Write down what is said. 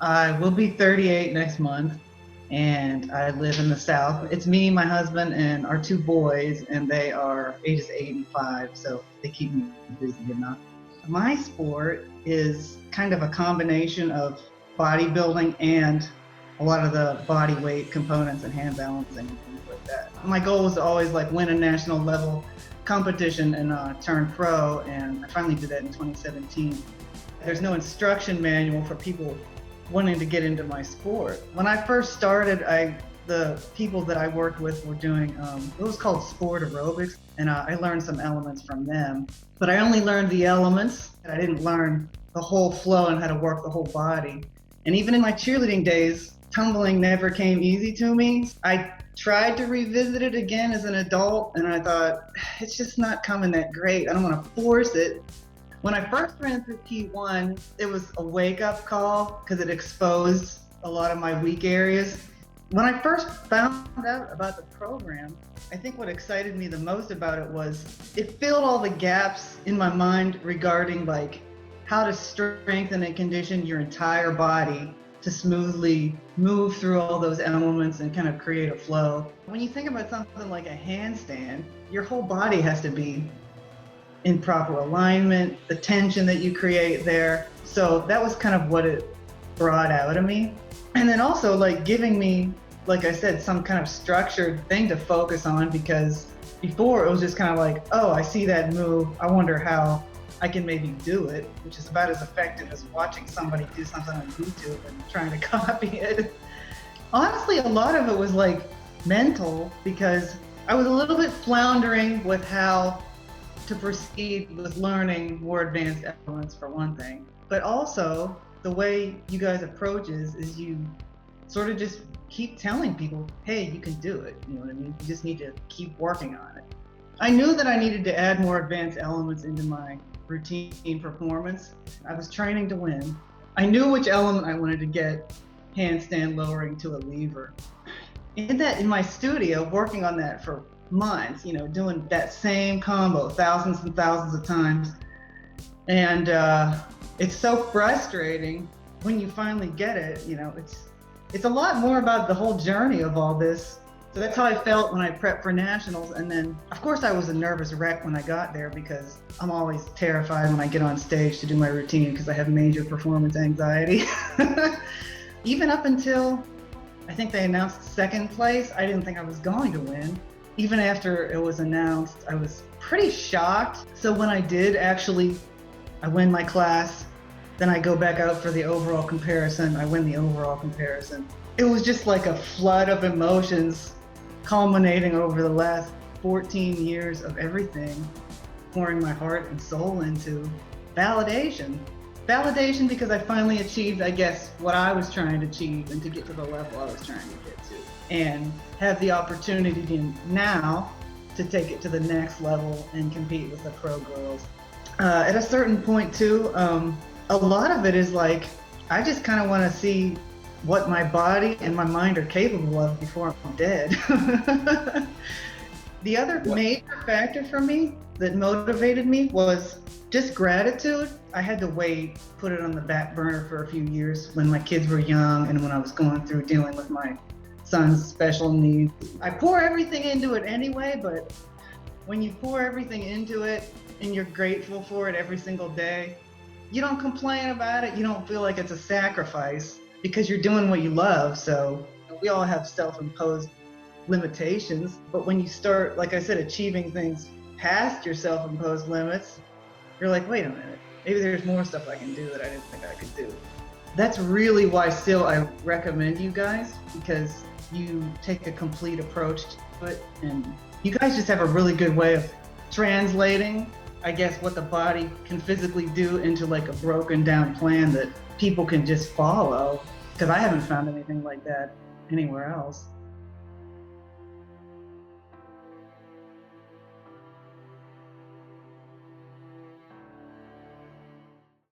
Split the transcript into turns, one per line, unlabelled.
I will be 38 next month, and I live in the South. It's me, my husband, and our two boys, and they are ages 8 and 5, so they keep me busy enough. My sport is kind of a combination of bodybuilding and a lot of the body weight components and hand balancing and things like that. My goal was to always like win a national level competition and turn pro, and I finally did that in 2017. There's no instruction manual for people wanting to get into my sport. When I first started, the people that I worked with were doing, it was called sport aerobics, and I learned some elements from them. But I only learned the elements, and I didn't learn the whole flow and how to work the whole body. And even in my cheerleading days, tumbling never came easy to me. I tried to revisit it again as an adult, and I thought, it's just not coming that great. I don't want to force it. When I first ran through P1, it was a wake-up call because it exposed a lot of my weak areas. When I first found out about the program, I think what excited me the most about it was it filled all the gaps in my mind regarding like how to strengthen and condition your entire body to smoothly move through all those elements and kind of create a flow. When you think about something like a handstand, your whole body has to be in proper alignment, the tension that you create there. So that was kind of what it brought out of me. And then also like giving me, like I said, some kind of structured thing to focus on, because before it was just kind of like, oh, I see that move, I wonder how I can maybe do it, which is about as effective as watching somebody do something on YouTube and trying to copy it. Honestly, a lot of it was like mental, because I was a little bit floundering with how to proceed with learning more advanced elements for one thing. But also the way you guys approach is you sort of just keep telling people, hey, you can do it. You know what I mean? You just need to keep working on it. I knew that I needed to add more advanced elements into my routine performance. I was training to win. I knew which element I wanted to get handstand lowering to a lever. In my studio, working on that for months, doing that same combo thousands and thousands of times. And it's so frustrating when you finally get it. It's a lot more about the whole journey of all this. So that's how I felt when I prepped for nationals. And then, of course, I was a nervous wreck when I got there, because I'm always terrified when I get on stage to do my routine because I have major performance anxiety. Even up until I think they announced second place, I didn't think I was going to win. Even after it was announced, I was pretty shocked. So when I did actually, I win my class, then I go back out for the overall comparison, I win the overall comparison. It was just like a flood of emotions culminating over the last 14 years of everything, pouring my heart and soul into validation. Validation because I finally achieved, I guess, what I was trying to achieve and to get to the level I was trying to get to. And have the opportunity now to take it to the next level and compete with the pro girls. At a certain point too, a lot of it is like, I just kind of want to see what my body and my mind are capable of before I'm dead. The other major factor for me that motivated me was just gratitude. I had to put it on the back burner for a few years when my kids were young and when I was going through dealing with my son's special needs. I pour everything into it anyway, but when you pour everything into it and you're grateful for it every single day, you don't complain about it. You don't feel like it's a sacrifice because you're doing what you love. So we all have self-imposed limitations, but when you start, like I said, achieving things past your self-imposed limits, you're like, wait a minute, maybe there's more stuff I can do that I didn't think I could do. That's really why still I recommend you guys, because you take a complete approach to it, and you guys just have a really good way of translating, I guess, what the body can physically do into like a broken down plan that people can just follow, because I haven't found anything like that anywhere else.